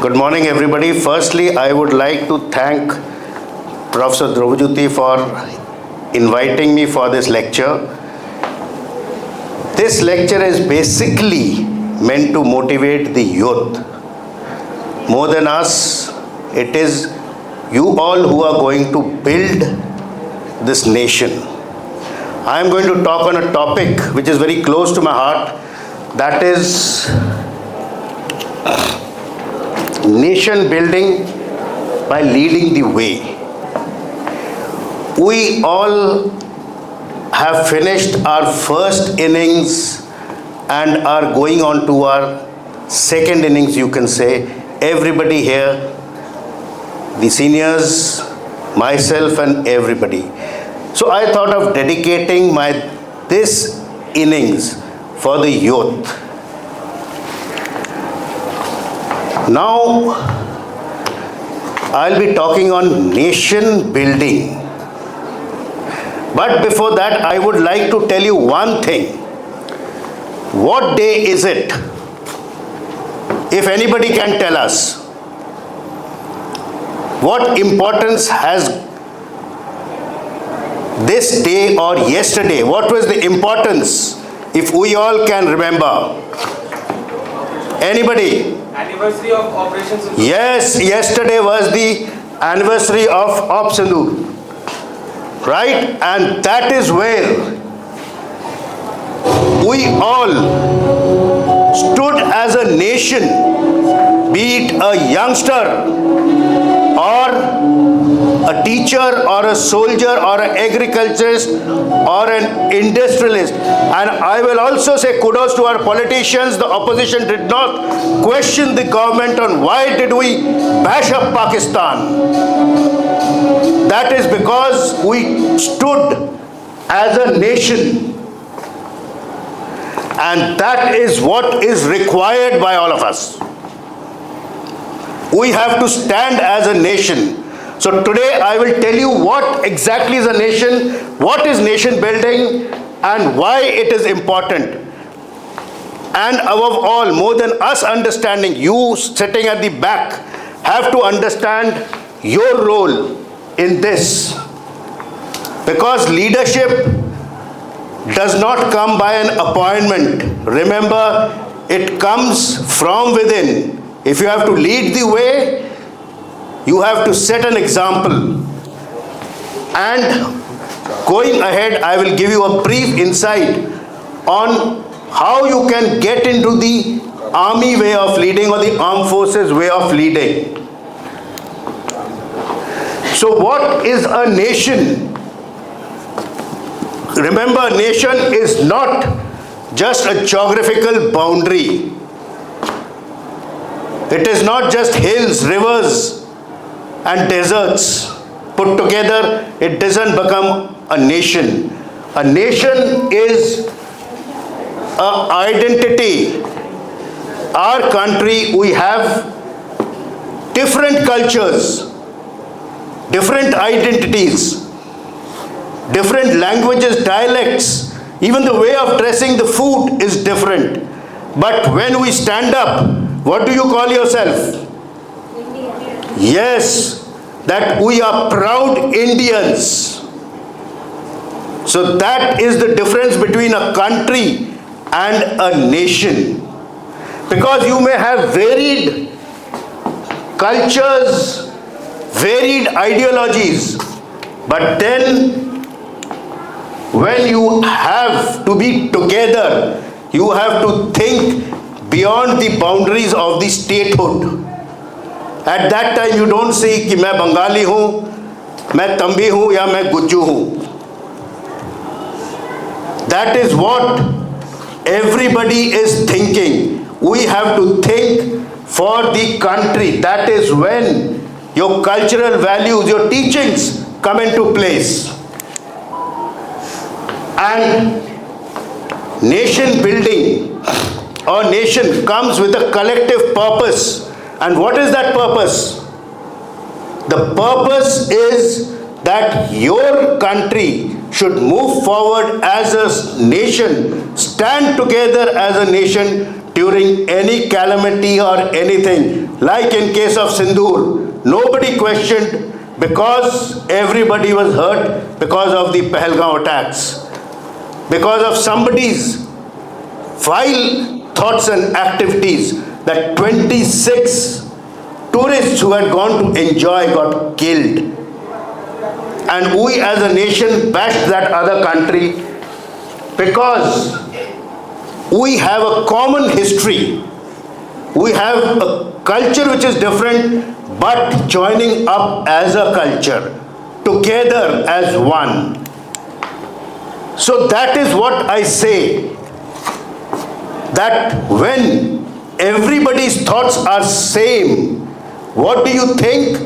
Good morning, everybody. Firstly, I would like to thank Professor Draupadi for inviting me for this lecture. This lecture is basically meant to motivate the youth. More than us, it is you all who are going to build this nation. I am going to talk on a topic which is very close to my heart, that is nation building by leading the way. We all have finished our first innings and are going on to our second innings, you can say. Everybody here, the seniors, myself and everybody. So I thought of dedicating this innings for the youth. Now, I'll be talking on nation building. But before that, I would like to tell you one thing. What day is it? If anybody can tell us. What importance has this day or yesterday? What was the importance? If we all can remember. Anybody? Anniversary of Operation Sindoor. Yes, yesterday was the anniversary of Op Sindoor. Right? And that is where we all stood as a nation, be it a youngster or a teacher or a soldier or an agriculturist or an industrialist. And I will also say kudos to our politicians. The opposition did not question the government on why did we bash up Pakistan. That is because we stood as a nation. And that is what is required by all of us. We have to stand as a nation. So today I will tell you what exactly is a nation, what is nation building, and why it is important. And above all, more than us understanding, you sitting at the back have to understand your role in this. Because leadership does not come by an appointment. Remember, it comes from within. If you have to lead the way, you have to set an example. And going ahead, I will give you a brief insight on how you can get into the army way of leading or the armed forces way of leading. So what is a nation? Remember, nation is not just a geographical boundary. It is not just hills, rivers, and deserts put together. It doesn't become a nation. A nation is an identity. Our country, we have different cultures, different identities, different languages, dialects. Even the way of dressing the food is different. But when we stand up, what do you call yourself? Yes, that we are proud Indians. So that is the difference between a country and a nation. Because you may have varied cultures, varied ideologies, but then when you have to be together, you have to think beyond the boundaries of the statehood. At that time, you don't say कि मैं बंगाली हूँ, मैं तंबी हूँ या मैं गुज्जू हूँ. That is what everybody is thinking. We have to think for the country. That is when your cultural values, your teachings come into place. And nation building or nation comes with a collective purpose. And what is that purpose? The purpose is that your country should move forward as a nation, stand together as a nation during any calamity or anything, like in case of Sindoor, nobody questioned because everybody was hurt because of the Pahalgam attacks, because of somebody's vile thoughts and activities, that 26 tourists who had gone to enjoy got killed. And we as a nation bashed that other country because we have a common history. We have a culture which is different, but joining up as a culture, together as one. So that is what I say, that when everybody's thoughts are same, what do you think?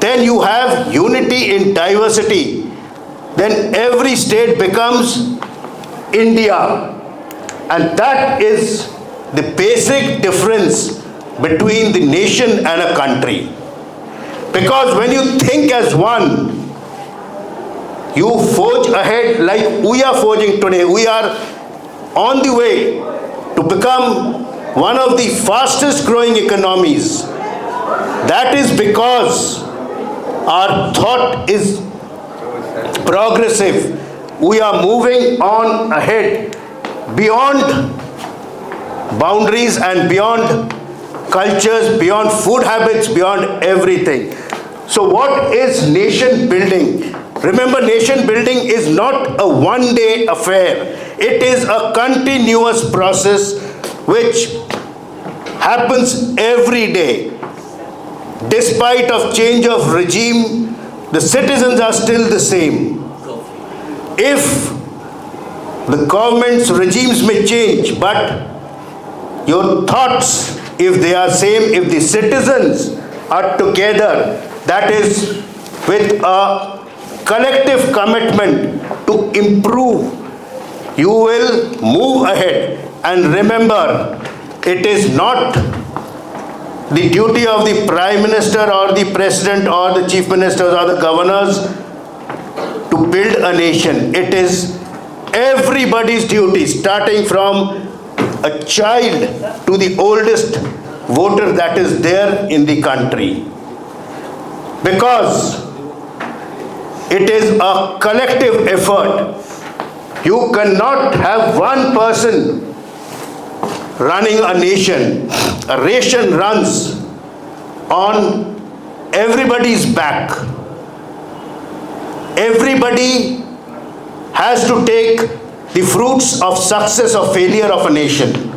Then you have unity in diversity. Then every state becomes India. And that is the basic difference between the nation and a country. Because when you think as one, you forge ahead like we are forging today. We are on the way to become one of the fastest growing economies. That is because our thought is progressive. We are moving on ahead beyond boundaries and beyond cultures, beyond food habits, beyond everything. So what is nation building? Remember, nation building is not a one-day affair. It is a continuous process which happens every day. Despite of change of regime, the citizens are still the same. If the government's regimes may change, but your thoughts, if they are same, if the citizens are together, that is with a collective commitment to improve, you will move ahead. And remember, it is not the duty of the Prime Minister or the President or the Chief Ministers or the governors to build a nation. It is everybody's duty, starting from a child to the oldest voter that is there in the country. Because it is a collective effort. You cannot have one person running a nation. A nation runs on everybody's back. Everybody has to take the fruits of success or failure of a nation.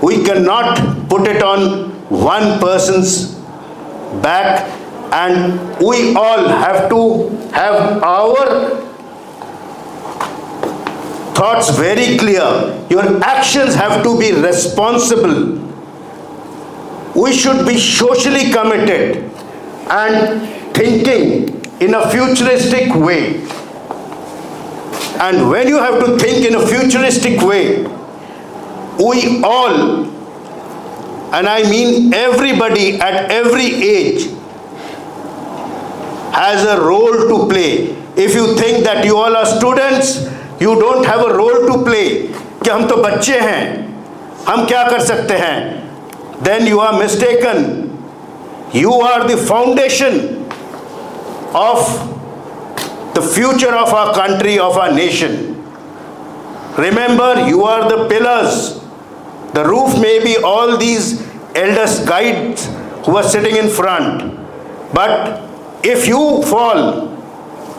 We cannot put it on one person's back, and we all have to have our thoughts very clear. Your actions have to be responsible. We should be socially committed and thinking in a futuristic way. And when you have to think in a futuristic way, we all, and I mean everybody at every age, has a role to play. If you think that you all are students, you don't have a role to play, कि हम तो बच्चे हैं, हम क्या कर सकते हैं, then you are mistaken. You are the foundation of the future of our country, of our nation. Remember, you are the pillars. The roof may be all these elders guides who are sitting in front, but if you fall,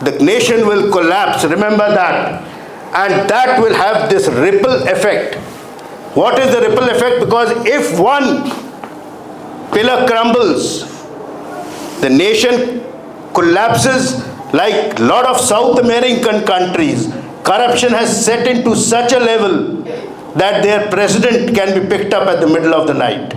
the nation will collapse. Remember that. And that will have this ripple effect. What is the ripple effect? Because if one pillar crumbles, the nation collapses. Like a lot of South American countries, corruption has set into such a level that their president can be picked up at the middle of the night.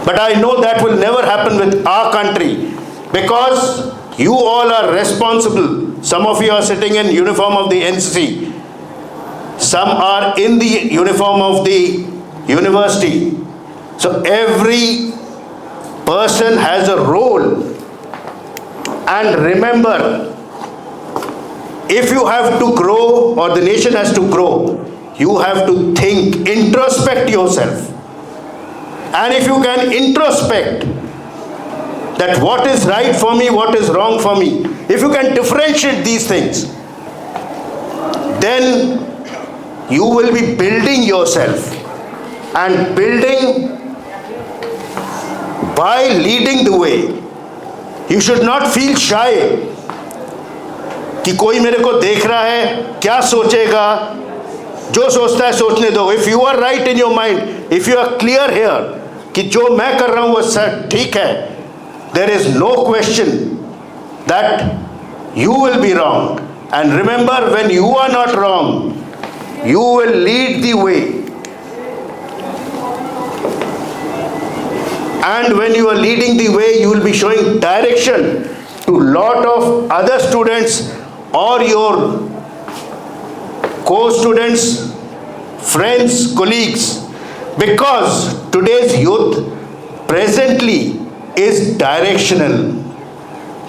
But I know that will never happen with our country, because you all are responsible. Some of you are sitting in uniform of the NCC. Some are in the uniform of the university. So every person has a role. And remember, if you have to grow, or the nation has to grow, you have to think, introspect yourself. And if you can introspect that what is right for me, what is wrong for me, if you can differentiate these things, then you will be building yourself, and building by leading the way. You should not feel shy कि कोई मेरे को देख रहा है, क्या सोचेगा, जो सोचता है सोचने दो. If you are right in your mind, if you are clear here कि जो मैं कर रहा हूँ वो सर ठीक है, there is no question that you will be wrong. And remember, when you are not wrong, you will lead the way. And when you are leading the way, you will be showing direction to lot of other students or your co-students, friends, colleagues. Because today's youth presently is directional.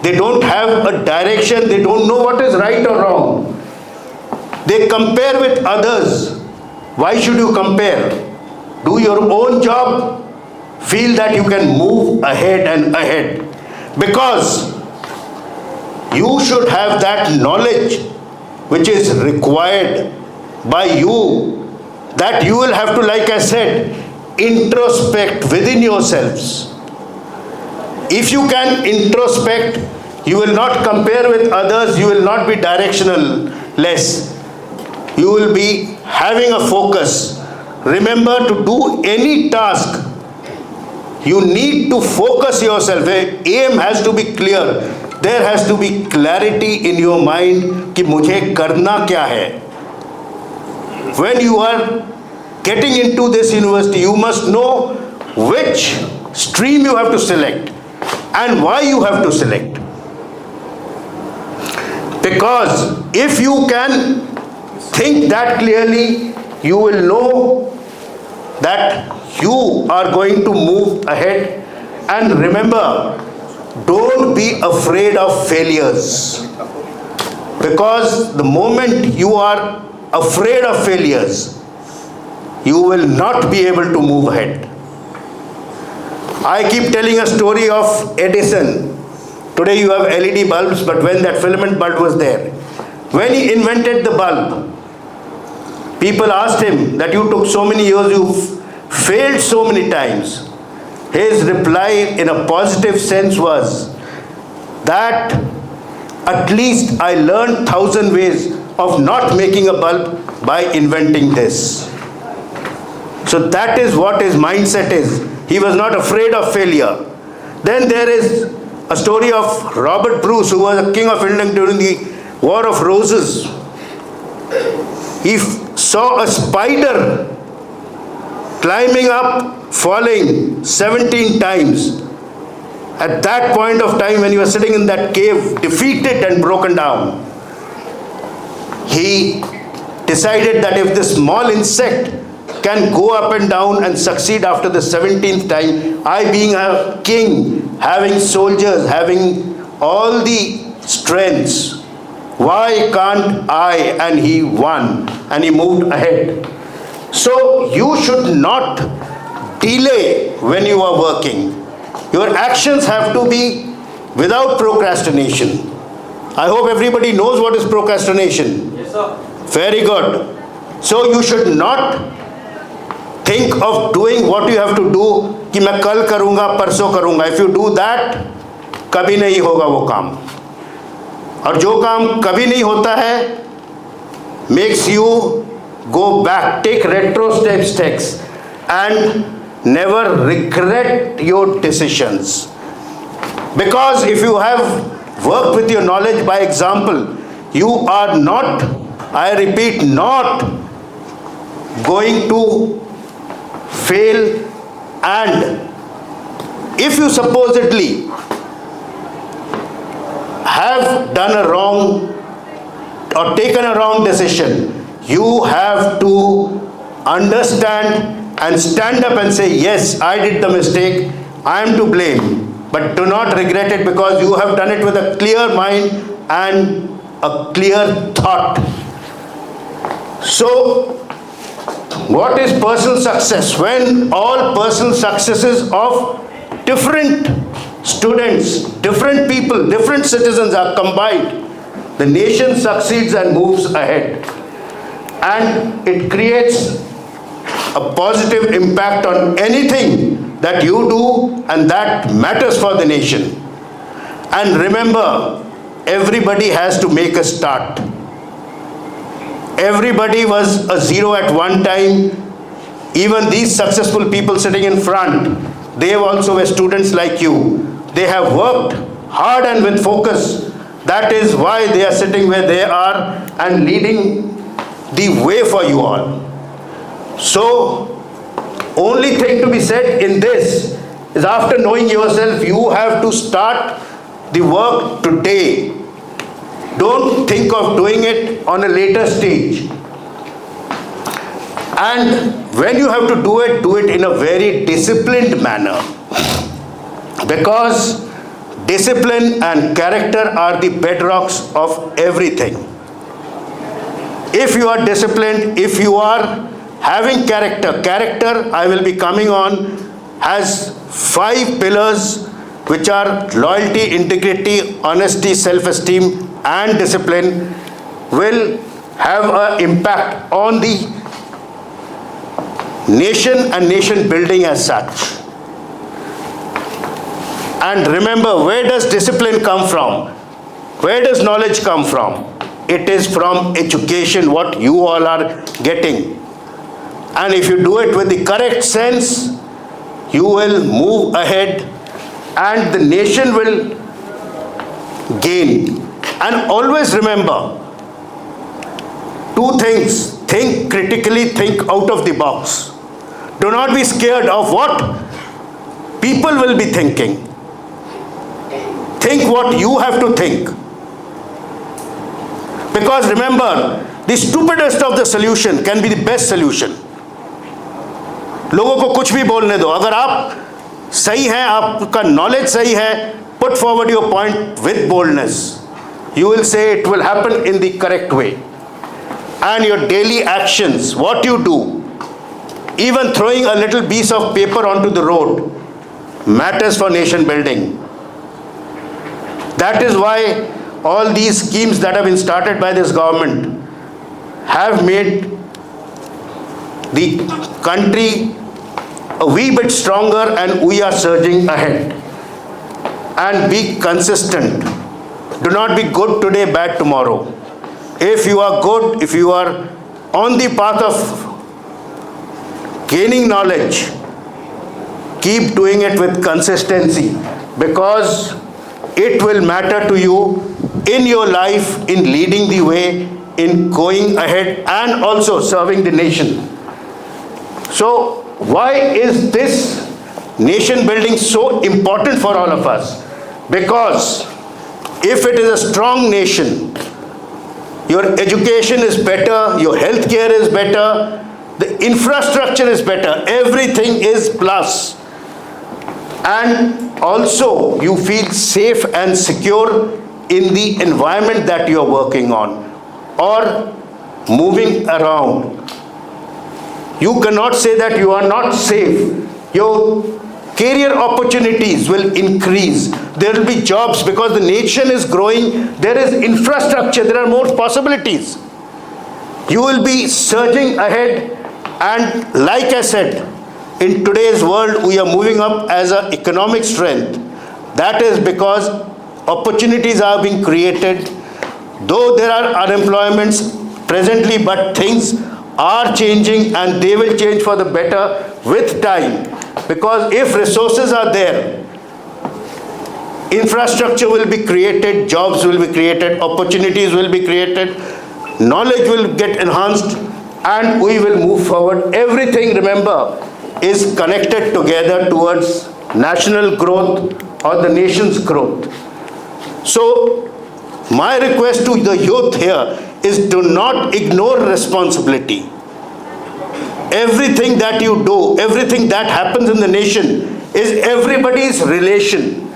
They don't have a direction, they don't know what is right or wrong. They compare with others. Why should you compare? Do your own job, feel that you can move ahead and ahead. Because you should have that knowledge which is required by you, that you will have to, like I said, introspect within yourselves. If you can introspect, you will not compare with others, you will not be directional less. You will be having a focus. Remember, to do any task, you need to focus yourself. The aim has to be clear. There has to be clarity in your mind कि मुझे करना क्या है. When you are getting into this university, you must know which stream you have to select and why you have to select. Because if you can think that clearly, you will know that you are going to move ahead. And remember, don't be afraid of failures. Because the moment you are afraid of failures, you will not be able to move ahead. I keep telling a story of Edison. Today you have LED bulbs, but when that filament bulb was there, when he invented the bulb, people asked him that you took so many years, you failed so many times. His reply in a positive sense was that at least I learned 1,000 ways of not making a bulb by inventing this. So that is what his mindset is. He was not afraid of failure. Then there is a story of Robert Bruce, who was a king of England during the War of Roses. He saw a spider climbing up, falling 17 times. At that point of time, when he was sitting in that cave, defeated and broken down, he decided that if this small insect can go up and down and succeed after the 17th time, I being a king, having soldiers, having all the strengths, why can't I? And he won, and he moved ahead. So you should not delay when you are working. Your actions have to be without procrastination. I hope everybody knows what is procrastination. Yes, sir. Very good. So you should not think of doing what you have to do कि मैं कल करूँगा, परसों करूँगा. If you do that, कभी नहीं होगा वो काम. और जो काम कभी नहीं होता है, makes you go back, take retrospect steps, and never regret your decisions. Because if you have worked with your knowledge by example, you are not, I repeat, not going to fail. And if you supposedly have done a wrong or taken a wrong decision, you have to understand and stand up and say, yes, I did the mistake, I am to blame. But do not regret it, because you have done it with a clear mind and a clear thought. So What is personal success? When all personal successes of different students, different people, different citizens are combined, the nation succeeds and moves ahead. And it creates a positive impact on anything that you do and that matters for the nation. And remember, everybody has to make a start. Everybody was a zero at one time. Even these successful people sitting in front, they also were students like you. They have worked hard and with focus. That is why they are sitting where they are and leading the way for you all. So, only thing to be said in this is, after knowing yourself, you have to start the work today. Don't think of doing it on a later stage. And when you have to do it in a very disciplined manner. Because discipline and character are the bedrocks of everything. If you are disciplined, if you are having character, I will be coming on, has 5 pillars, which are loyalty, integrity, honesty, self-esteem, and discipline, will have an impact on the nation and nation building as such. And remember, where does discipline come from? Where does knowledge come from? It is from education, what you all are getting. And if you do it with the correct sense, you will move ahead and the nation will gain. And always remember 2 things. Think critically, think out of the box. Do not be scared of what people will be thinking. Think what you have to think. Because remember, the stupidest of the solution can be the best solution. लोगों को कुछ भी बोलने दो, अगर आप सही हैं, आपका knowledge सही है, put forward your point with boldness. You will say it will happen in the correct way. And your daily actions, what you do, even throwing a little piece of paper onto the road, matters for nation building. That is why all these schemes that have been started by this government have made the country a wee bit stronger, and we are surging ahead. And be consistent. Do not be good today, bad tomorrow. If you are good, if you are on the path of gaining knowledge, keep doing it with consistency, because it will matter to you in your life, in leading the way, in going ahead, and also serving the nation. So, why is this nation building so important for all of us? Because if it is a strong nation, your education is better, your healthcare is better, the infrastructure is better, everything is plus. And also you feel safe and secure in the environment that you are working on or moving around. You cannot say that you are not safe. Your career opportunities will increase. There will be jobs because the nation is growing. There is infrastructure. There are more possibilities. You will be surging ahead. And like I said, in today's world, we are moving up as an economic strength. That is because opportunities are being created. Though there are unemployments presently, but things are changing and they will change for the better with time. Because if resources are there, infrastructure will be created, jobs will be created, opportunities will be created, knowledge will get enhanced, and we will move forward. Everything, remember, is connected together towards national growth or the nation's growth. So, my request to the youth here is, do not ignore responsibility. Everything that you do, everything that happens in the nation is everybody's relation.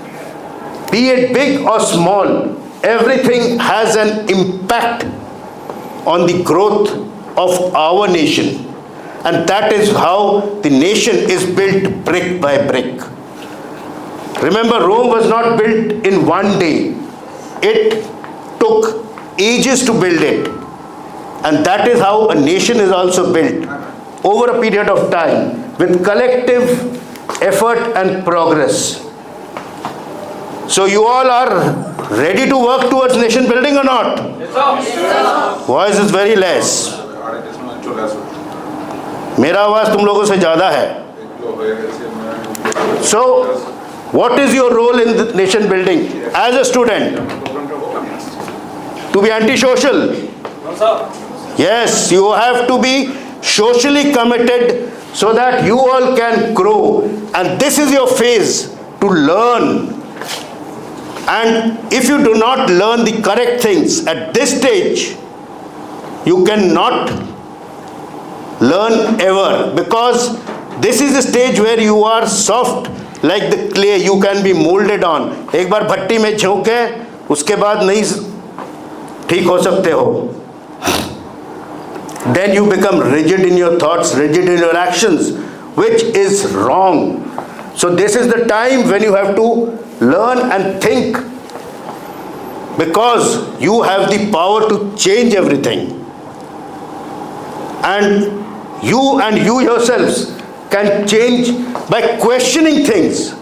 Be it big or small, everything has an impact on the growth of our nation. And that is how the nation is built brick by brick. Remember, Rome was not built in one day. It took ages to build it. And that is how a nation is also built, over a period of time, with collective effort and progress. So you all are ready to work towards nation building or not? Voice is very less. मेरा आवाज तुम लोगों से ज्यादा है. So, what is your role in the nation building as a student? To be antisocial? No, sir. Yes, you have to be socially committed so that you all can grow. And this is your phase to learn. And if you do not learn the correct things at this stage, you cannot learn ever, because this is the stage where you are soft like the clay, you can be molded on. एक बार भट्टी में झोंके उसके बाद नहीं ठीक हो सकते हो. Then you become rigid in your thoughts, rigid in your actions, which is wrong. So this is the time when you have to learn and think, because you have the power to change everything. And you yourselves can change by questioning things.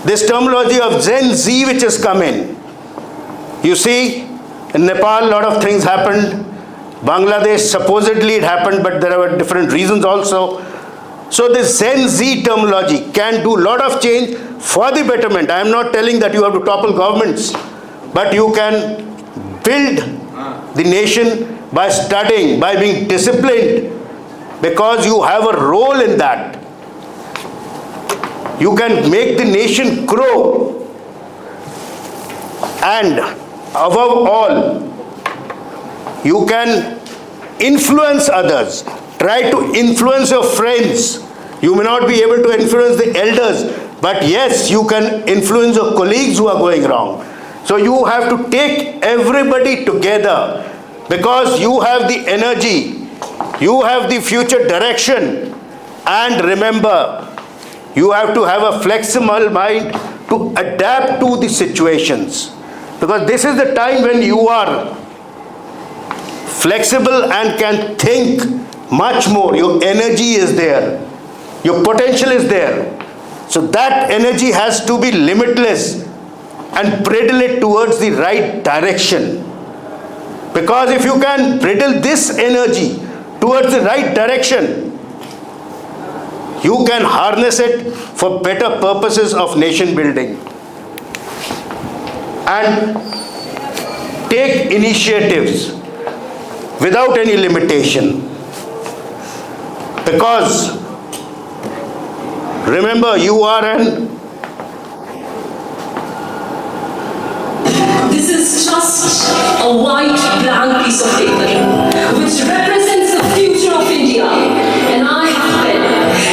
This terminology of Gen Z which has come in. You see, in Nepal a lot of things happened. Bangladesh, supposedly it happened, but there were different reasons also. So this Gen Z terminology can do a lot of change for the betterment. I am not telling that you have to topple governments, but you can build the nation by studying, by being disciplined, because you have a role in that. You can make the nation grow. And above all, you can influence others. Try to influence your friends. You may not be able to influence the elders, but yes, you can influence your colleagues who are going wrong. So you have to take everybody together, because you have the energy, you have the future direction, and remember, you have to have a flexible mind to adapt to the situations, because this is the time when you are flexible and can think much more. Your energy is there, your potential is there. So that energy has to be limitless and bridle it towards the right direction. Because if you can bridle this energy towards the right direction, you can harness it for better purposes of nation building. And take initiatives without any limitation. Because remember, you are an... This is just a white blank piece of paper which represents the future of India. And I have pen.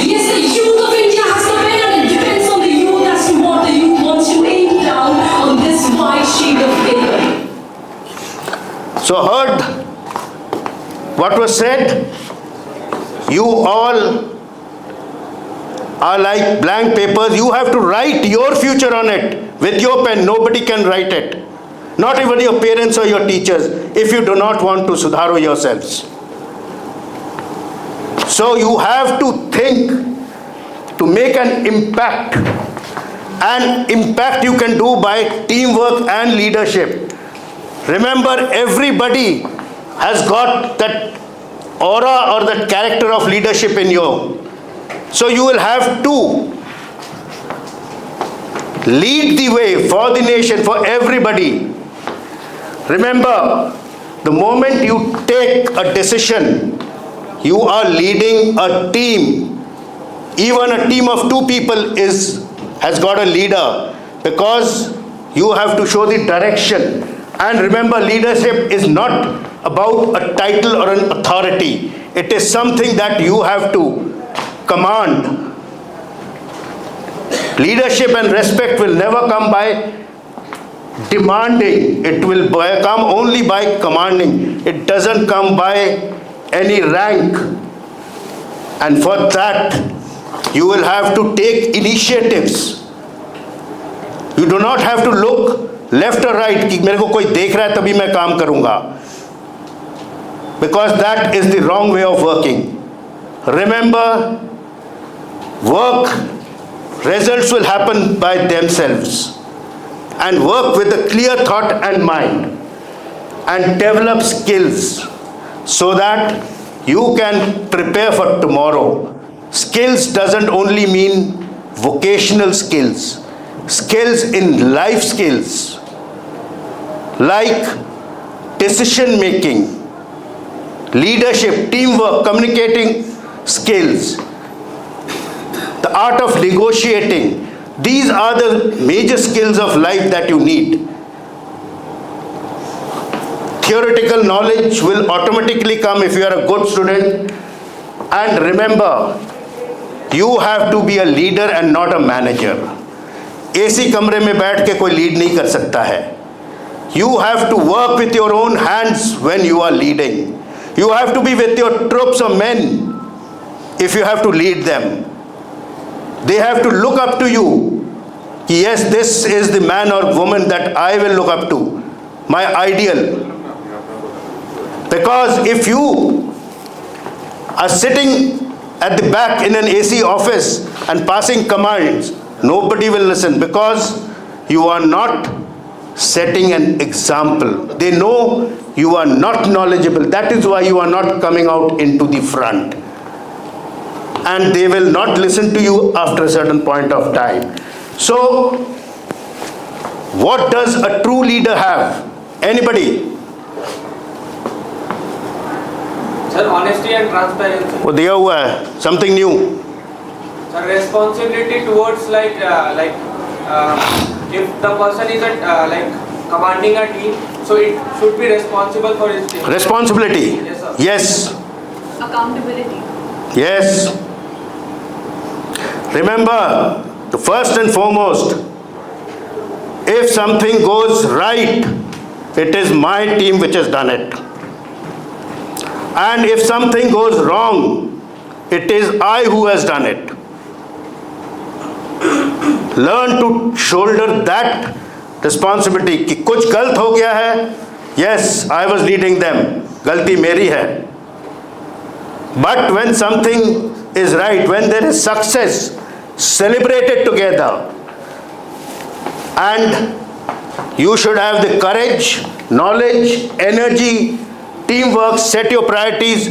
Yes, the youth of India has the pen, and it depends on the youth as to what the youth wants to aim down on this white sheet of paper. So heard what was said? You all are like blank papers. You have to write your future on it with your pen. Nobody can write it. Not even your parents or your teachers, if you do not want to sudharo yourselves. So you have to think to make an impact. And impact you can do by teamwork and leadership. Remember, everybody has got that aura or that character of leadership in you. So you will have to lead the way for the nation, for everybody. Remember, the moment you take a decision, you are leading a team. Even a team of 2 people has got a leader, because you have to show the direction. And remember, leadership is not about a title or an authority. It is something that you have to command. Leadership and respect will never come by demanding. It will come only by commanding. It doesn't come by any rank. And for that, you will have to take initiatives. You do not have to look left or right कि मेरे को कोई देख रहा है तभी मैं काम करूंगा. Because that is the wrong way of working. Remember, work, results will happen by themselves. And work with a clear thought and mind. And develop skills so that you can prepare for tomorrow. Skills doesn't only mean vocational skills. Skills in life skills. Like decision making, leadership, teamwork, communicating skills, the art of negotiating. These are the major skills of life that you need. Theoretical knowledge will automatically come if you are a good student. And remember, you have to be a leader and not a manager. AC कमरे में बैठ के कोई lead नहीं कर सकता है. You have to work with your own hands when you are leading. You have to be with your troops of men if you have to lead them. They have to look up to you. Yes, this is the man or woman that I will look up to, my ideal. Because if you are sitting at the back in an AC office and passing commands, nobody will listen because you are not setting an example. They know you are not knowledgeable. That is why you are not coming out into the front. And they will not listen to you after a certain point of time. So, what does a true leader have? Anybody? Sir, honesty and transparency. वो दिया हुआ है, something new. Sir, responsibility towards if the person is commanding a team, so it should be responsible for his team. Responsibility. Yes, sir. Yes. Accountability. Yes. Remember, the first and foremost, if something goes right, it is my team which has done it. And if something goes wrong, it is I who has done it. Learn to shoulder that responsibility कि कुछ गलत हो गया है. Yes, I was leading them. गलती मेरी है. But when something is right, when there is success, celebrate it together. And you should have the courage, knowledge, energy, teamwork, set your priorities.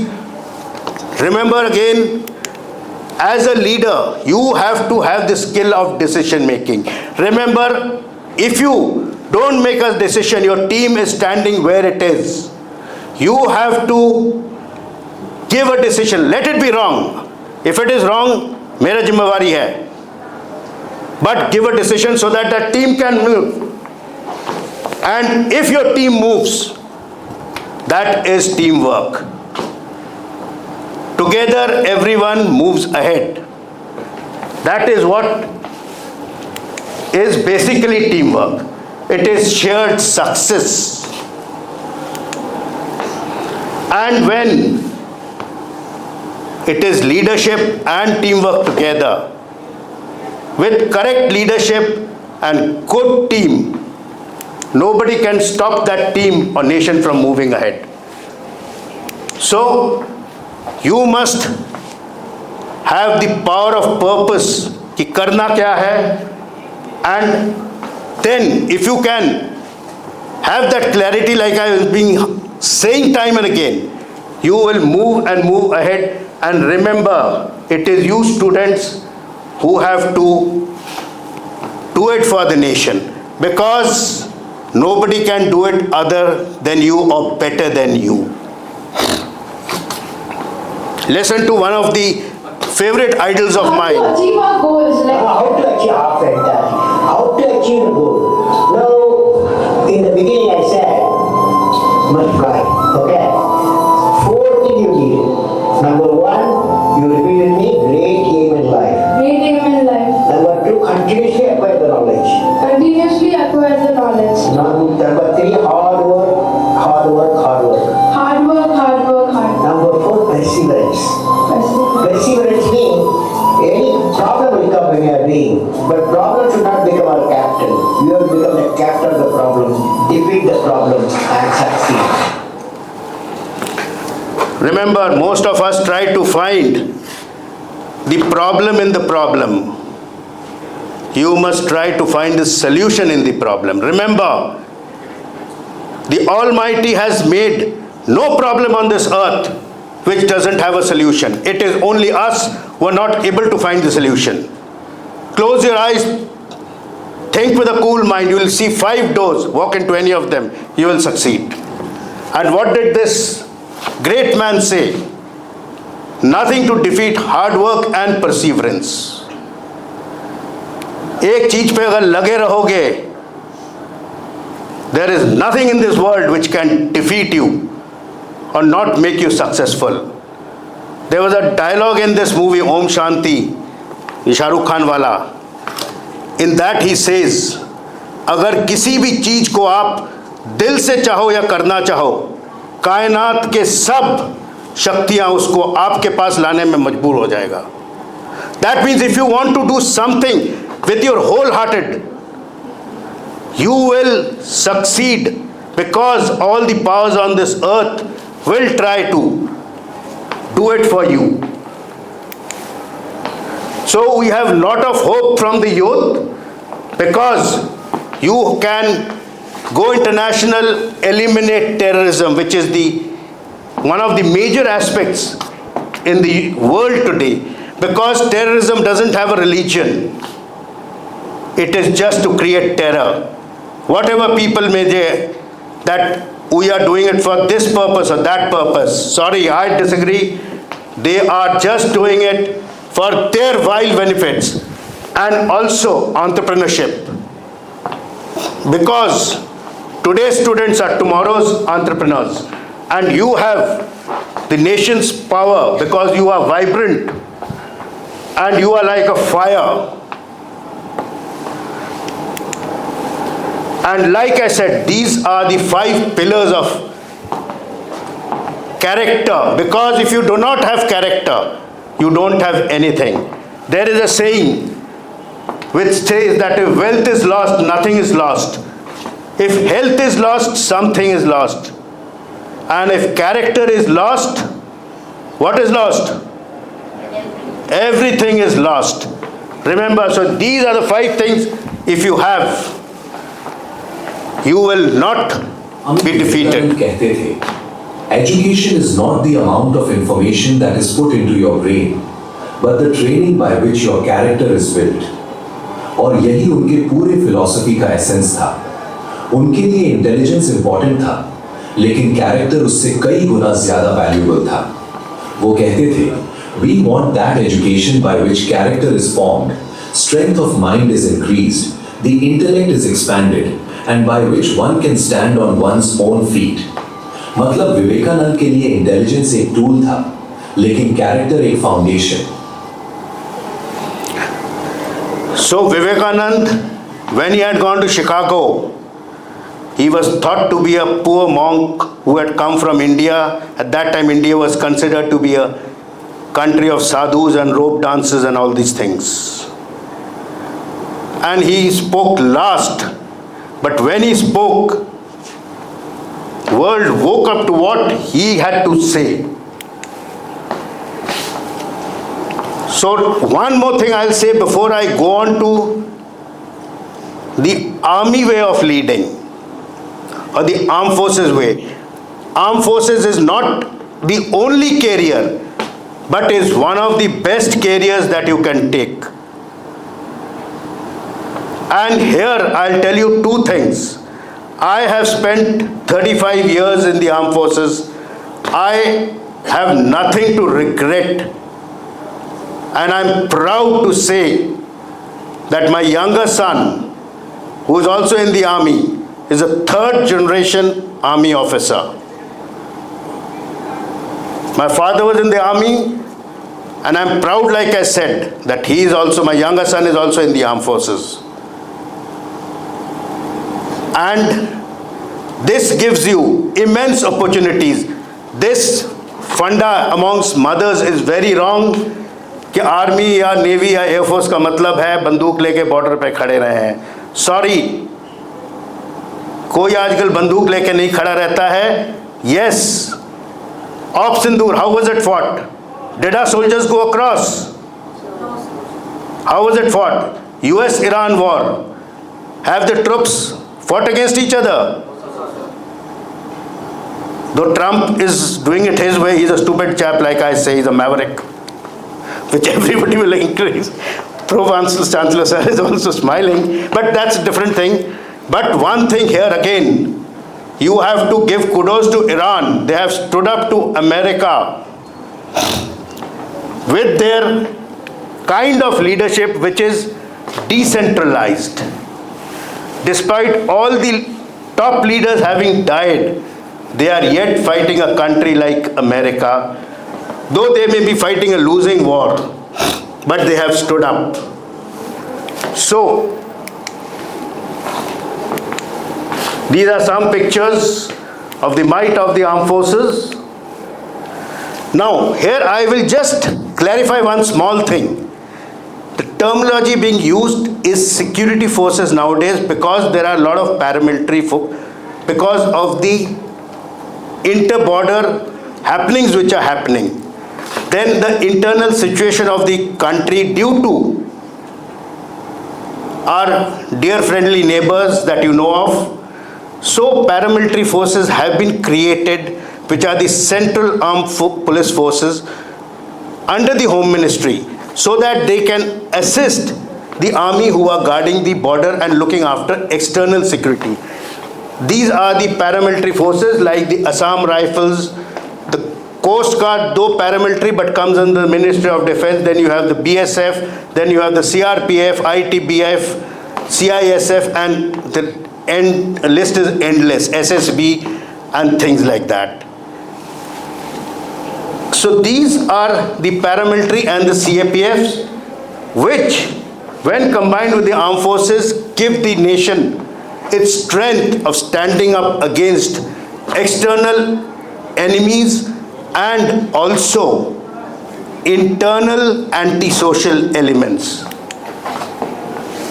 Remember again, as a leader, you have to have the skill of decision making. Remember, if you don't make a decision, your team is standing where it is. You have to give a decision. Let it be wrong. If it is wrong, मेरा जिम्मेवारी है. But give a decision so that the team can move. And if your team moves, that is teamwork. Together, everyone moves ahead. That is what is basically teamwork. It is shared success. And when it is leadership and teamwork together, with correct leadership and good team, nobody can stop that team or nation from moving ahead. So, you must have the power of purpose कि करना क्या है, and then if you can have that clarity like I have been saying time and again, you will move and move ahead. And remember, it is you students who have to do it for the nation, because nobody can do it other than you or better than you. Listen to one of the favorite idols of mine. How to achieve our goals? How to achieve how to achieve a goal. Now, in the beginning I said, multiply. Okay? 4 things you need. Number 1, you repeat with me, great aim in life. Great aim in life. Number 2, continuously acquire the knowledge. Continuously acquire the knowledge. Number 3, hard work. Hard work, hard work, hard. Number 4, perseverance. Perseverance. Perseverance But problem should not become our captain. You have become the captain of the problem, defeat the problem and succeed. Remember, most of us try to find the problem in the problem. You must try to find the solution in the problem. Remember, the Almighty has made no problem on this earth which doesn't have a solution. It is only us who are not able to find the solution. Close your eyes, think with a cool mind. You will see 5 doors. Walk into any of them, you will succeed. And what did this great man say? Nothing to defeat hard work and perseverance. एक चीज पे अगर लगे रहोगे, there is nothing in this world which can defeat you or not make you successful. There was a dialogue in this movie, Om Shanti, Shahrukh Khan वाला. In that he says, अगर किसी भी चीज को आप दिल से चाहो या करना चाहो, कायनात के सब शक्तियां उसको आपके पास लाने में मजबूर हो जाएगा. That means if you want to do something with your wholehearted, you will succeed, because all the powers on this earth will try to do it for you. So we have lot of hope from the youth, because you can go international, eliminate terrorism, which is one of the major aspects in the world today, because terrorism doesn't have a religion. It is just to create terror. Whatever people may say that we are doing it for this purpose or that purpose, sorry, I disagree. They are just doing it for their vile benefits and also entrepreneurship. Because today's students are tomorrow's entrepreneurs, and you have the nation's power because you are vibrant and you are like a fire. And like I said, these are the 5 pillars of character, because if you do not have character, you don't have anything. There is a saying which says that if wealth is lost, nothing is lost. If health is lost, something is lost. And if character is lost, what is lost? Everything is lost. Remember, so these are the 5 things. If you have, you will not be defeated. कहते थे, education is not the amount of information that is put into your brain, but the training by which your character is built. और यही उनके पूरे philosophy का essence था. उनके लिए इंटेलिजेंस इंपॉर्टेंट था, लेकिन कैरेक्टर उससे कई गुना ज्यादा वैल्यूएबल था. वो कहते थे, we want that education by which character is formed, strength of mind is increased, the intellect is expanded, and by which one can stand on one's own feet. मतलब विवेकानंद के लिए इंटेलिजेंस एक टूल था, लेकिन कैरेक्टर एक foundation. So Vivekanand, when he had gone to Chicago, he was thought to be a poor monk who had come from India. At that time, India was considered to be a country of sadhus and rope dances and all these things. And he spoke last. But when he spoke, world woke up to what he had to say. So one more thing I'll say before I go on to the army way of leading, or the armed forces way. Armed forces is not the only career, but is one of the best careers that you can take. And here I'll tell you 2 things. I have spent 35 years in the armed forces. I have nothing to regret. And I'm proud to say that my younger son, who is also in the army, is a 3rd generation army officer. My father was in the army, and I'm proud, like I said, that he is also, my younger son is also in the armed forces. And this gives you immense opportunities. This funda amongst mothers is very wrong. कि army या navy या air force का मतलब है बंदूक लेके border पे खड़े रहे हैं। सॉरी, कोई आजकल बंदूक लेके नहीं खड़ा रहता है। Yes, of Sindoor, how was it fought? Did our soldiers go across? How was it fought? US Iran war, have the troops fought against each other? Though Trump is doing it his way, he's a stupid chap, like I say, he's a maverick, which everybody will increase. Pro-Chancellor sir is also smiling, but that's a different thing. But one thing here again, you have to give kudos to Iran. They have stood up to America with their kind of leadership which is decentralized. Despite all the top leaders having died, they are yet fighting a country like America, though they may be fighting a losing war, but they have stood up. So, these are some pictures of the might of the armed forces. Now, here I will just clarify one small thing. The terminology being used is security forces nowadays because there are a lot of paramilitary because of the inter-border happenings which are happening. Then the internal situation of the country due to our dear friendly neighbors that you know of. So paramilitary forces have been created, which are the central armed police forces under the Home Ministry, so that they can assist the army who are guarding the border and looking after external security. These are the paramilitary forces like the Assam Rifles, the Coast Guard, though paramilitary but comes under the Ministry of Defense. Then you have the BSF, then you have the CRPF, ITBF, CISF, and the list is endless, SSB and things like that. So these are the paramilitary and the CAPFs, which when combined with the armed forces give the nation its strength of standing up against external enemies and also internal anti-social elements.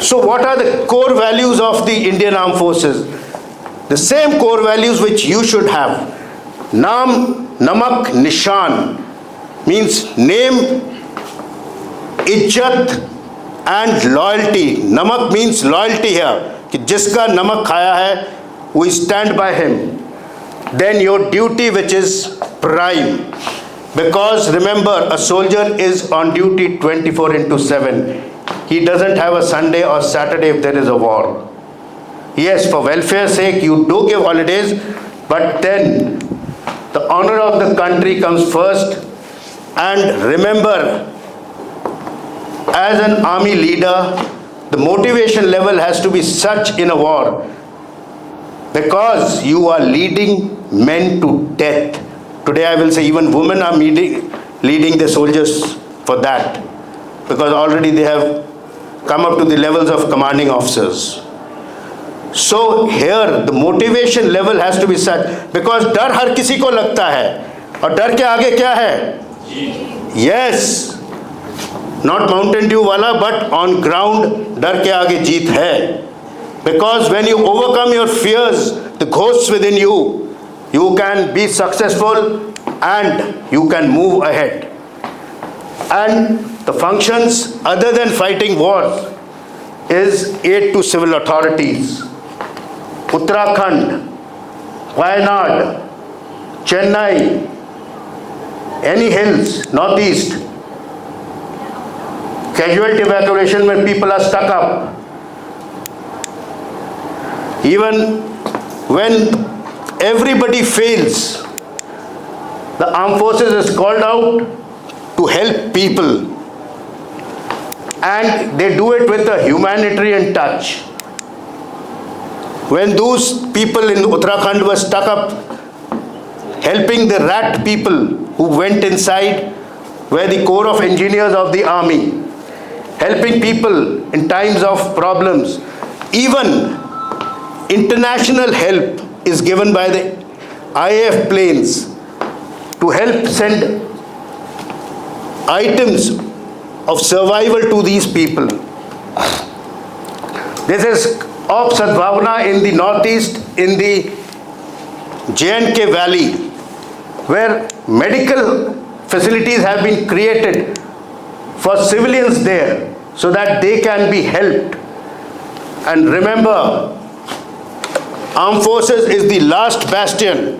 So what are the core values of the Indian Armed Forces? The same core values which you should have. Naam, Namak, Nishan means name, इज्जत and loyalty. Namak means loyalty here, कि जिसका नमक खाया है we stand by him. Then your duty, which is prime, because remember a soldier is on duty 24/7. He doesn't have a Sunday or Saturday if there is a war. Yes, for welfare sake you do give holidays, but then the honor of the country comes first. And remember, as an army leader, the motivation level has to be such in a war, because you are leading men to death. Today I will say even women are leading the soldiers for that, because already they have come up to the levels of commanding officers. So here the motivation level has to be such, because डर हर किसी को लगता है, और डर के आगे क्या है? Yes, not Mountain Dew वाला, but on ground डर के आगे जीत है. Because when you overcome your fears, the ghosts within you, you can be successful and you can move ahead. And the functions other than fighting wars is aid to civil authorities. Uttarakhand, Wayanad, Chennai, any hills, northeast, casualty evacuation when people are stuck up. Even when everybody fails, the armed forces is called out to help people, and they do it with a humanitarian touch. When those people in Uttarakhand were stuck up helping the rat people who went inside, were the corps of engineers of the army, helping people in times of problems. Even international help is given by the IAF planes to help send items of survival to these people. This is of Sadbhavana in the northeast, in the J&K Valley, where medical facilities have been created for civilians there so that they can be helped. And remember, armed forces is the last bastion.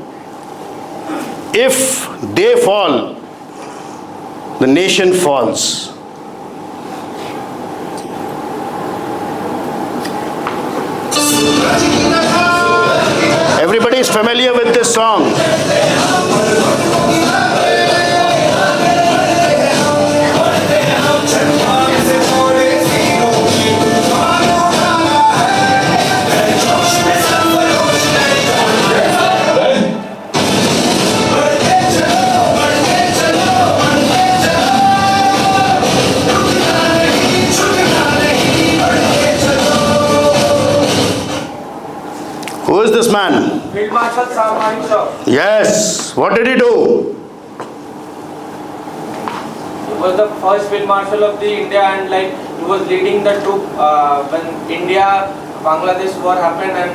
If they fall, the nation falls. Everybody is familiar with this song. Who is this man? Field Marshal Samari Shah. Yes. What did he do? He was the first Field Marshal of the India, and like he was leading the troop when India-Bangladesh war happened. And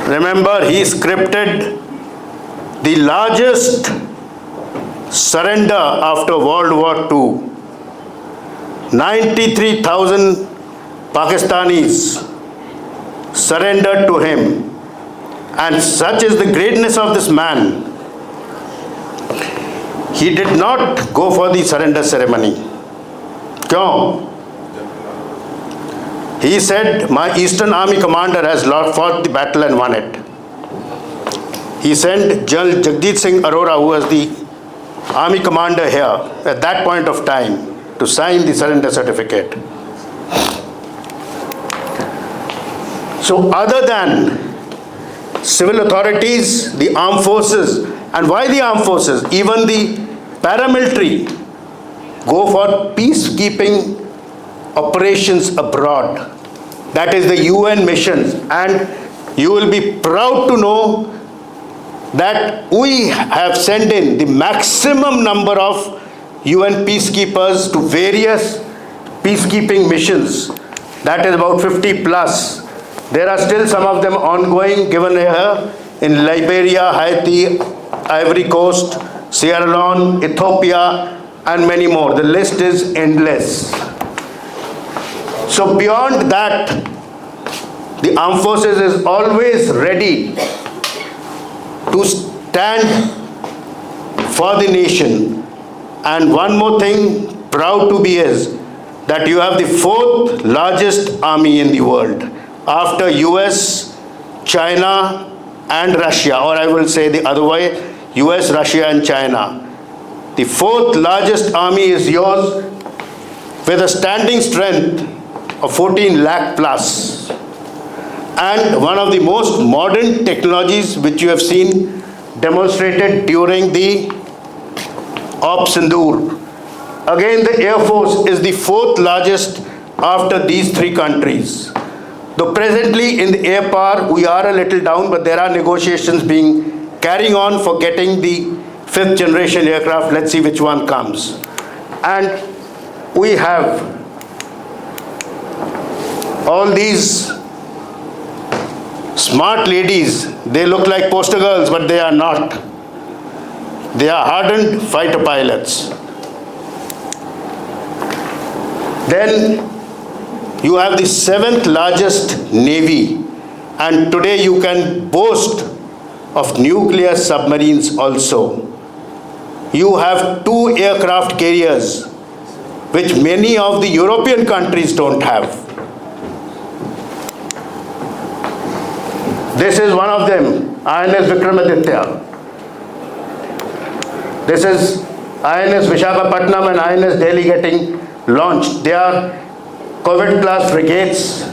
Remember, he scripted the largest surrender after World War II. 93,000 Pakistanis surrendered to him. And such is the greatness of this man. He did not go for the surrender ceremony. Kyun? He said, my Eastern Army commander has fought the battle and won it. He sent General Jagdeep Singh Arora, who was the army commander here at that point of time, to sign the surrender certificate. So other than civil authorities, the armed forces, and why the armed forces? Even the paramilitary go for peacekeeping operations abroad. That is the UN missions. And you will be proud to know that we have sent in the maximum number of UN peacekeepers to various peacekeeping missions. That is about 50 plus. There are still some of them ongoing, given here in Liberia, Haiti, Ivory Coast, Sierra Leone, Ethiopia, and many more. The list is endless. So beyond that, the armed forces is always ready to stand for the nation. And one more thing, proud to be is that you have the fourth largest army in the world after US, China, and Russia, or I will say the other way, US, Russia, and China. The fourth largest army is yours with a standing strength of 14 lakh plus. And one of the most modern technologies which you have seen demonstrated during the Op Sindoor. Again, the Air Force is the fourth largest after these three countries. Though presently in the air power, we are a little down, but there are negotiations carrying on for getting the fifth generation aircraft. Let's see which one comes. And we have all these smart ladies. They look like poster girls, but they are not. They are hardened fighter pilots. Then you have the seventh largest navy, and today you can boast of nuclear submarines also. You have 2 aircraft carriers, which many of the European countries don't have. This is one of them, INS Vikramaditya. This is INS Vishakhapatnam and INS Delhi getting launched. They are Corvette class frigates.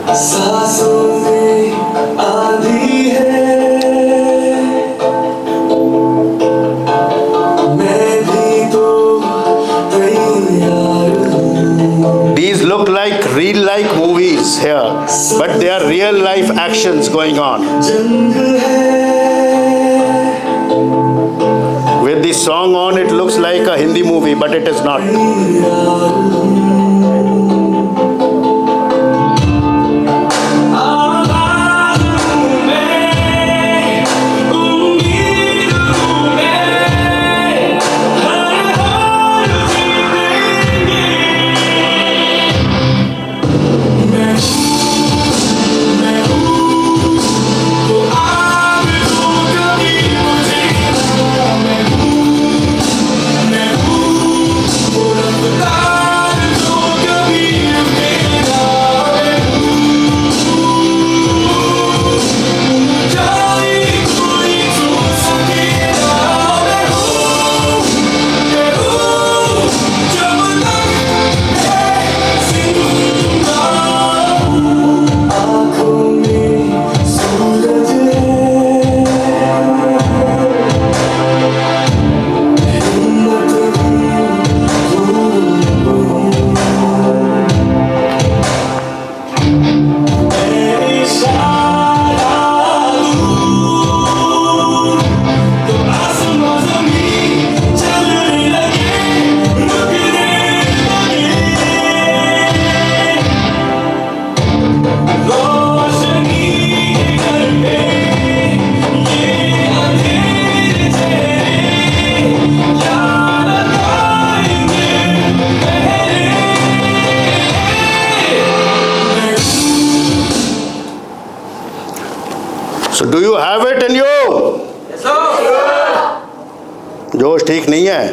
सांसों में आंधी है, मैं भी तो तैयार हूँ। These actions going on. जंग है With the song on, it looks like a Hindi movie, but it is not. So do you have it in you? Yes, sir. जोश ठीक नहीं है.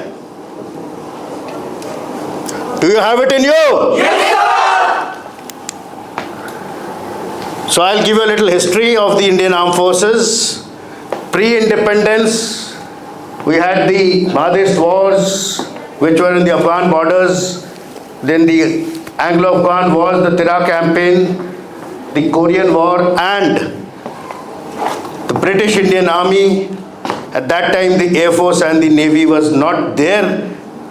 Do you have it in you? Yes, sir. So I'll give you a little history of the Indian Armed Forces. Pre-independence, we had the Mahdist wars, which were in the Afghan borders. Then the Anglo-Afghan wars, the Tira campaign, the Korean War, and the British Indian Army. At that time, the Air Force and the Navy was not there,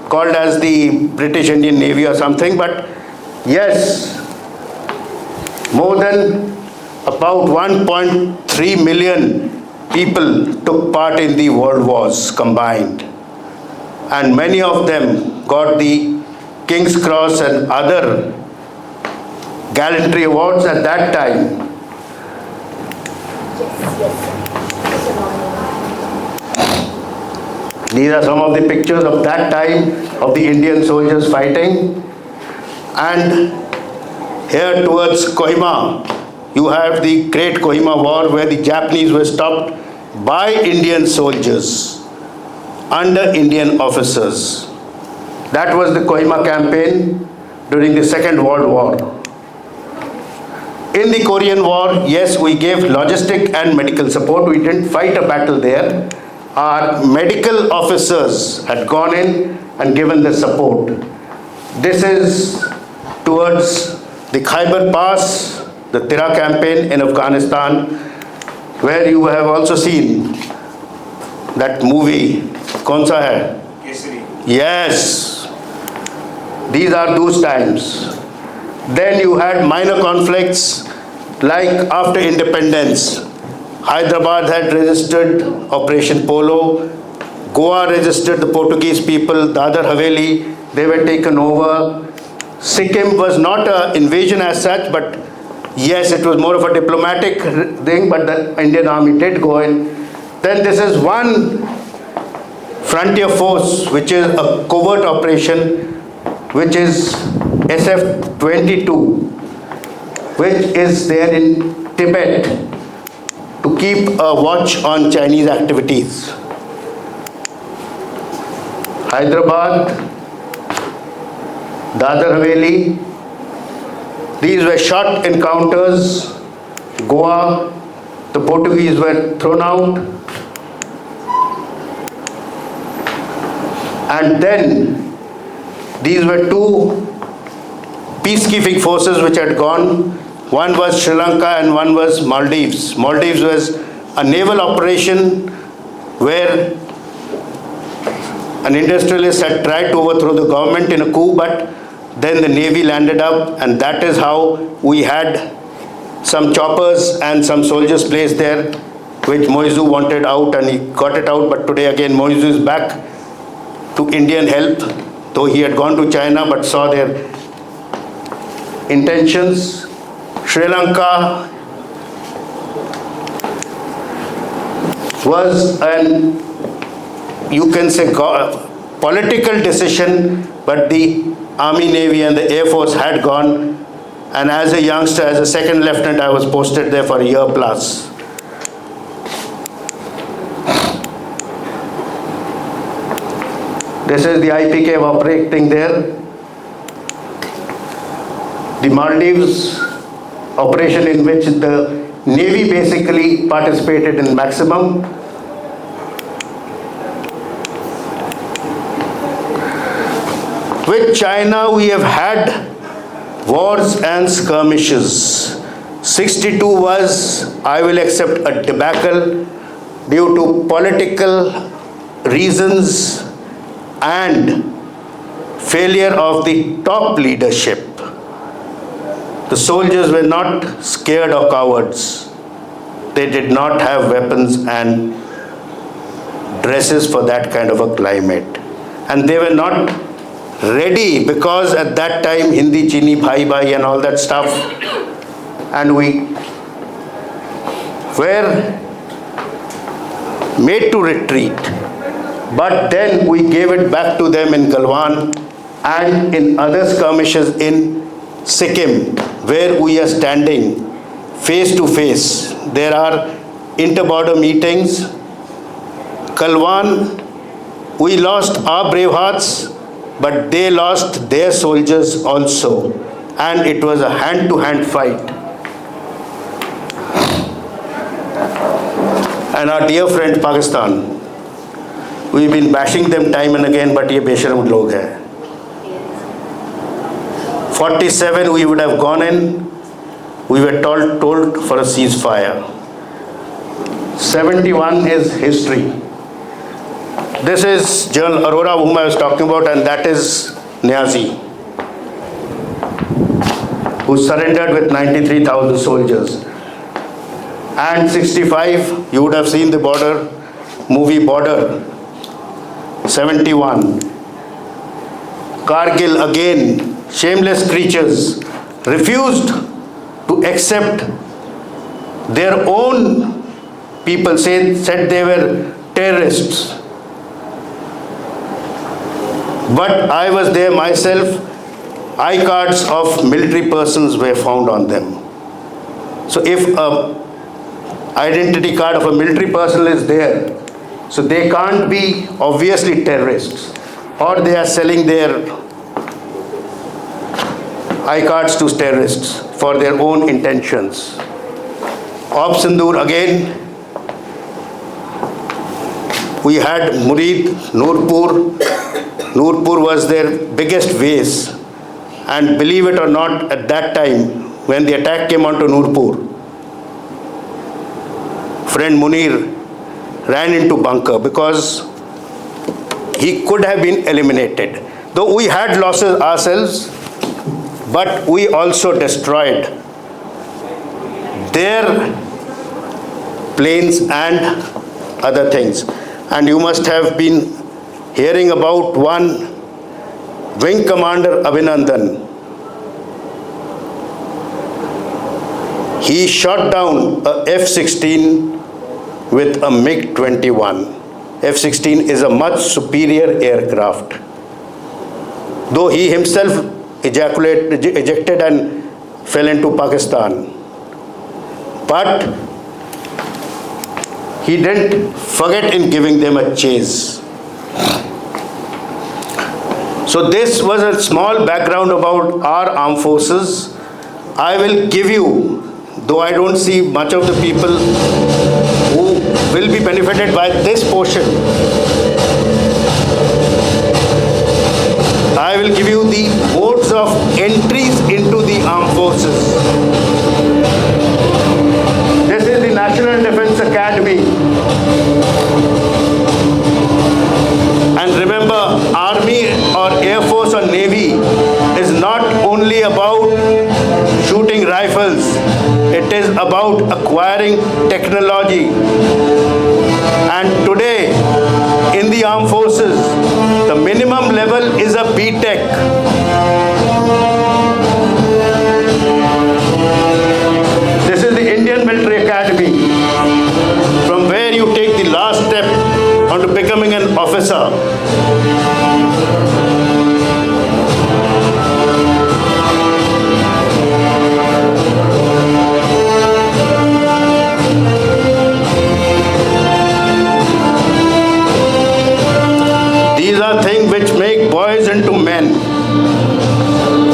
called as the British Indian Navy or something. But yes, more than about 1.3 million people took part in the world wars combined. And many of them got the King's Cross and other gallantry awards at that time. These are some of the pictures of that time of the Indian soldiers fighting. And here towards Kohima, you have the Great Kohima War, where the Japanese were stopped by Indian soldiers under Indian officers. That was the Kohima campaign during the Second World War. In the Korean War, yes, we gave logistic and medical support. We didn't fight a battle there. Our medical officers had gone in and given the support. This is towards the Khyber Pass, the Tira campaign in Afghanistan, where you have also seen that movie. Kaun sa hai? Yes. These are those times. Then you had minor conflicts, like after independence. Hyderabad had resisted Operation Polo. Goa resisted the Portuguese people. Dadar Haveli, they were taken over. Sikkim was not an invasion as such, but yes, it was more of a diplomatic thing, but the Indian Army did go in. Then this is one frontier force, which is a covert operation, which is SF-22, which is there in Tibet to keep a watch on Chinese activities. Hyderabad, Dadar Haveli, these were short encounters. Goa, the Portuguese were thrown out. And then these were two peacekeeping forces which had gone. One was Sri Lanka and one was Maldives. Maldives was a naval operation where an industrialist had tried to overthrow the government in a coup, but then the Navy landed up, and that is how we had some choppers and some soldiers placed there, which Moizu wanted out and he got it out. But today again Moizu is back to Indian help, though he had gone to China but saw their intentions. Sri Lanka was an, you can say, political decision, but the Army, Navy and the Air Force had gone, and as a youngster, as a second lieutenant, I was posted there for a year plus. This is the IPK operating there. The Maldives operation, in which the Navy basically participated in maximum. With China, we have had wars and skirmishes. 62 was, I will accept, a debacle due to political reasons and failure of the top leadership. The soldiers were not scared or cowards. They did not have weapons and dresses for that kind of a climate. And they were not ready, because at that time Hindi, Chini, Bhai Bhai and all that stuff, and we were made to retreat. But then we gave it back to them in Galwan and in other skirmishes in Sikkim, where we are standing face to face. There are inter-border meetings. Galwan, we lost our brave hearts, but they lost their soldiers also. And it was a hand-to-hand fight. And our dear friend Pakistan, we've been bashing them time and again, but ye besharam log hai. 47 we would have gone in, we were told for a ceasefire. 71 is history. This is General Arora, whom I was talking about, and that is Niazi, who surrendered with 93,000 soldiers. And 65, you would have seen the border, movie Border. 71. Kargil again, shameless creatures, refused to accept their own people, said they were terrorists. But I was there myself, I-cards of military persons were found on them. So if an identity card of a military person is there, so they can't be obviously terrorists, or they are selling their I-cards to terrorists for their own intentions. Op Sindoor again, we had Murid, Nurpur. Nurpur was their biggest base, and believe it or not, at that time when the attack came onto Nurpur, friend Munir ran into bunker because he could have been eliminated. Though we had losses ourselves, but we also destroyed their planes and other things. And you must have been hearing about one Wing Commander Abhinandan. He shot down a F-16 with a MiG-21. F-16 is a much superior aircraft. Though he himself ejected and fell into Pakistan. But he didn't forget in giving them a chase. So this was a small background about our armed forces. I will give you, though I don't see much of the people who will be benefited by this portion, I will give you the modes of entries into the armed forces. This is the National Defense Academy. And remember, Army or Air Force or Navy is not only about shooting rifles. It is is a B.Tech. This is the Indian Military Academy, from where you take the last step onto becoming an officer. These are things which make boys into men.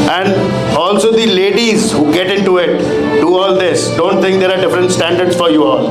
And also the ladies who get into it, do all this. Don't think there are different standards for you all.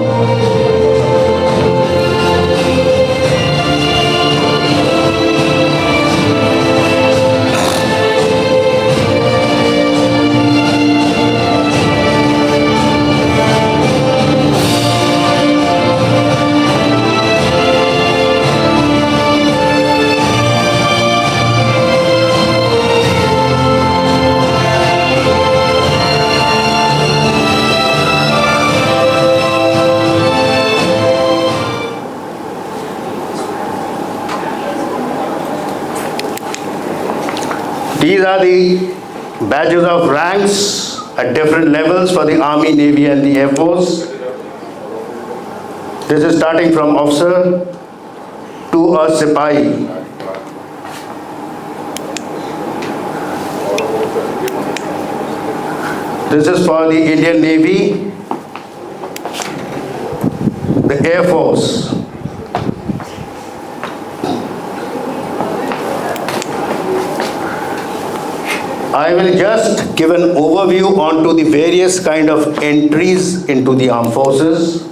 These are the badges of ranks at different levels for the Army, Navy and the Air Force. This is starting from officer to a Sipahi. This is for the Indian Navy, the Air Force. I will just give an overview onto the various kind of entries into the armed forces.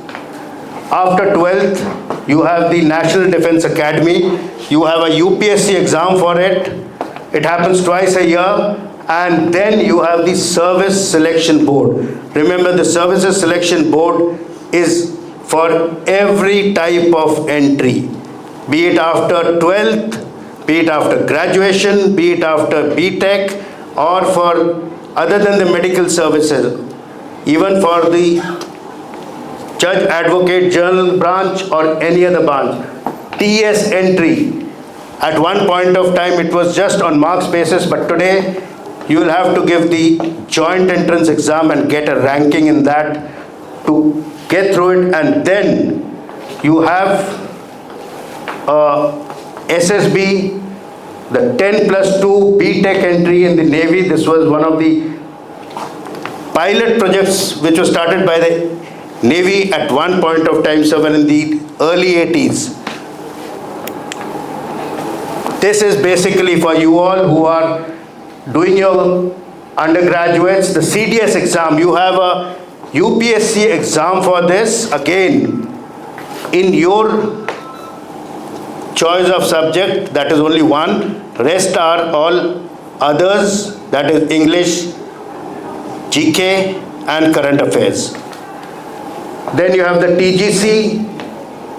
After 12th, you have the National Defense Academy. You have a UPSC exam for it. It happens twice a year. And then you have the Service Selection Board. Remember, the Services Selection Board is for every type of entry, be it after 12th, be it after graduation, be it after B.Tech, or for other than the medical services, even for the judge, advocate, general branch or any other branch. TS entry, at one point of time it was just on marks basis, but today you will have to give the joint entrance exam and get a ranking in that to get through it, and then you have SSB, the 10+2 B.Tech entry in the Navy. This was one of the pilot projects which was started by the Navy at one point of time, so when in the early 80s. This is basically for you all who are doing your undergraduates, the CDS exam. You have a UPSC exam for this, again, in your choice of subject, that is only one. Rest are all others, that is English, GK and current affairs. Then you have the TGC,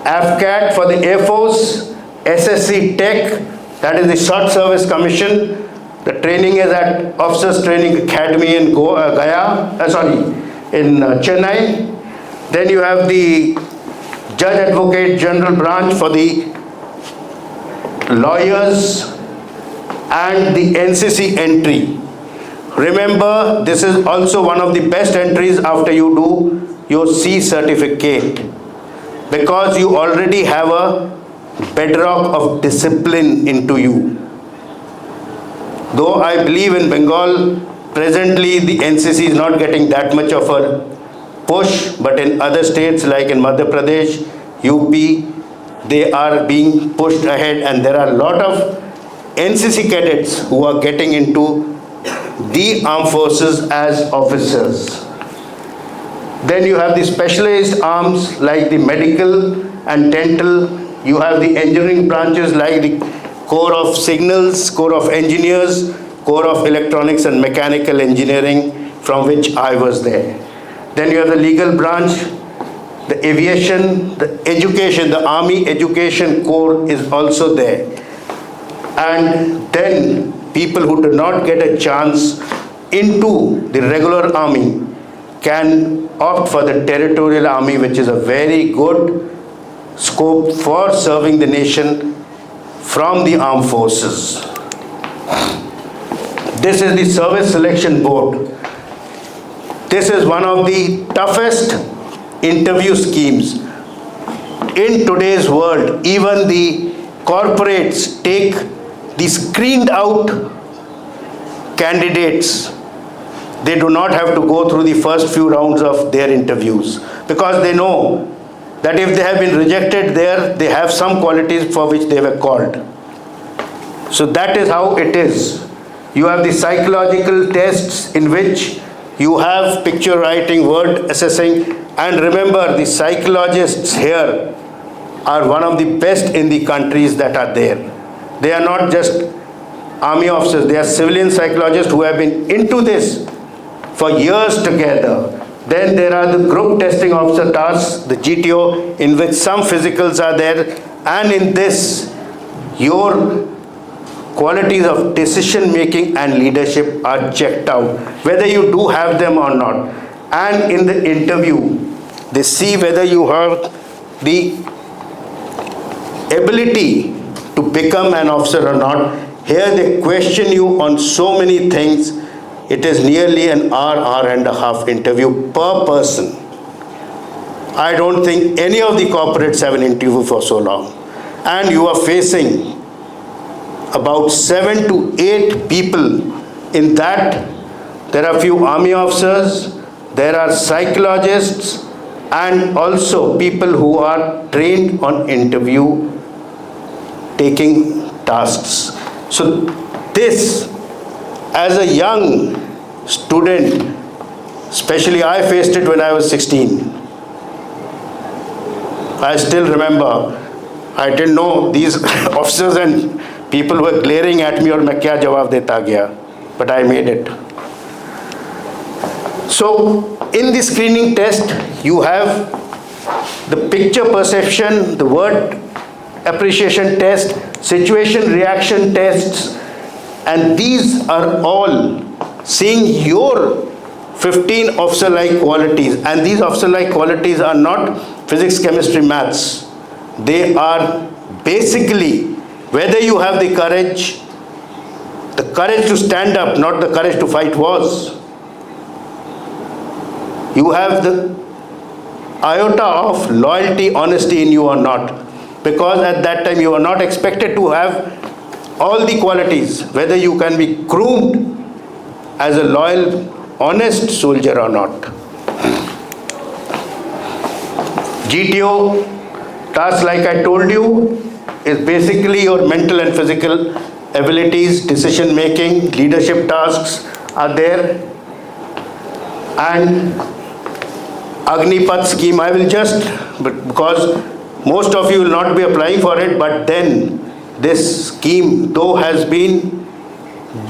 AFCAT for the Air Force, SSC Tech, that is the Short Service Commission. The training is at Officers Training Academy in Chennai. Then you have the Judge Advocate General Branch for the lawyers and the NCC entry. Remember, this is also one of the best entries after you do your C certificate, because you already have a bedrock of discipline into you. Though I believe in Bengal, presently the NCC is not getting that much of a push, but in other states like in Madhya Pradesh, UP, they are being pushed ahead, and there are a lot of NCC cadets who are getting into the armed forces as officers. Then you have the specialized arms like the medical and dental. You have the engineering branches like the Corps of Signals, Corps of Engineers, Corps of Electronics and Mechanical Engineering, from which I was there. Then you have the legal branch, the aviation, the education, the Army Education Corps is also there. And then people who do not get a chance into the regular army can opt for the territorial army, which is a very good scope for serving the nation from the armed forces. This is the Service Selection Board. This is one of the toughest interview schemes. In today's world, even the corporates take the screened out candidates. They do not have to go through the first few rounds of their interviews because they know that if they have been rejected there, they have some qualities for which they were called. So that is how it is. You have the psychological tests in which you have picture writing, word assessing, and remember the psychologists here are one of the best in the countries that are there. They are not just army officers, they are civilian psychologists who have been into this for years together. Then there are the group testing officer tasks, the GTO, in which some physicals are there, and in this, your qualities of decision making and leadership are checked out, whether you do have them or not. And in the interview, they see whether you have the ability to become an officer or not. Here they question you on so many things. It is nearly an hour and a half interview per person. I don't think any of the corporates have an interview for so long. And you are facing about 7 to 8 people. In that, there are few army officers, there are psychologists, and also people who are trained on interview taking tasks. So this, as a young student, especially I faced it when I was 16. I still remember, I didn't know these officers and people were glaring at me, or मैं क्या जवाब देता गया, but I made it. So in the screening test, you have the picture perception, the word appreciation test, situation reaction tests, and these are all seeing your 15 officer-like qualities. And these officer-like qualities are not physics, chemistry, maths. They are basically whether you have the courage to stand up, not the courage to fight wars. You have the iota of loyalty, honesty in you or not. Because at that time you are not expected to have all the qualities, whether you can be groomed as a loyal, honest soldier or not. GTO task, like I told you, is basically your mental and physical abilities, decision making, leadership tasks are there. And Agnipath scheme, I will just, because most of you will not be applying for it, but then this scheme, though, has been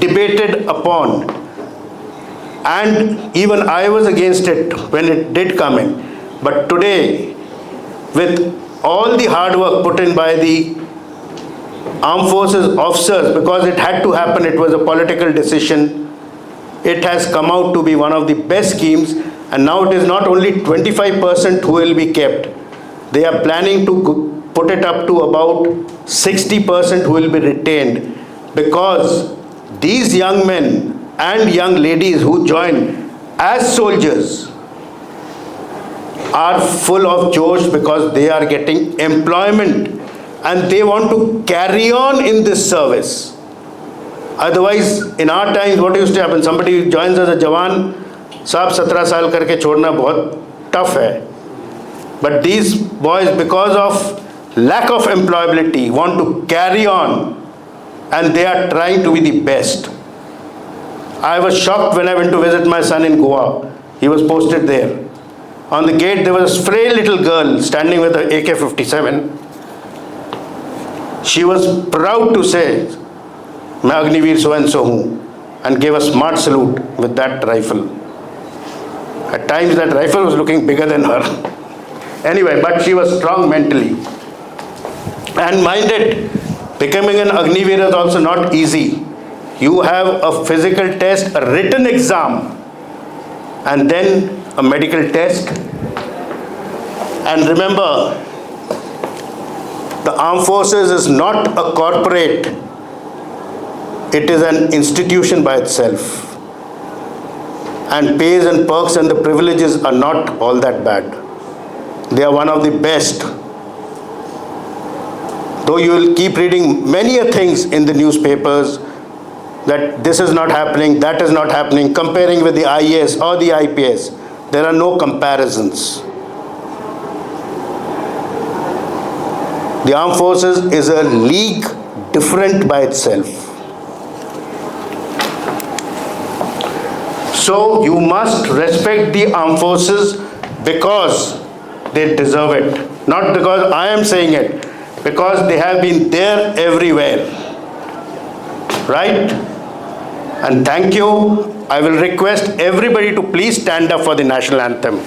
debated upon, and even I was against it when it did come in. But today, with all the hard work put in by the armed forces officers, because it had to happen, it was a political decision, it has come out to be one of the best schemes. And now it is not only 25% who will be kept. They are planning to put it up to about 60% who will be retained, because these young men and young ladies who join as soldiers are full of josh because they are getting employment and they want to carry on in this service. Otherwise, in our times, what used to happen? Somebody joins as a jawan, साहब 17 साल करके छोड़ना बहुत tough है. But these boys, because of lack of employability, want to carry on, and they are trying to be the best. I was shocked when I went to visit my son in Goa. He was posted there. On the gate, there was a frail little girl standing with an AK-57. She was proud to say, मैं Agniveer so and so हूँ, and gave a smart salute with that rifle. At times that rifle was looking bigger than her. Anyway, but she was strong mentally. And mind it, becoming an Agniveer is also not easy. You have a physical test, a written exam, and then a medical test. And remember, the armed forces is not a corporate. It is an institution by itself. And pays and perks and the privileges are not all that bad. They are one of the best. Though you will keep reading many things in the newspapers that this is not happening, that is not happening, comparing with the IAS or the IPS. There are no comparisons. The armed forces is a league different by itself. So you must respect the armed forces because they deserve it. Not because I am saying it, because they have been there everywhere. Right? And thank you. I will request everybody to please stand up for the national anthem.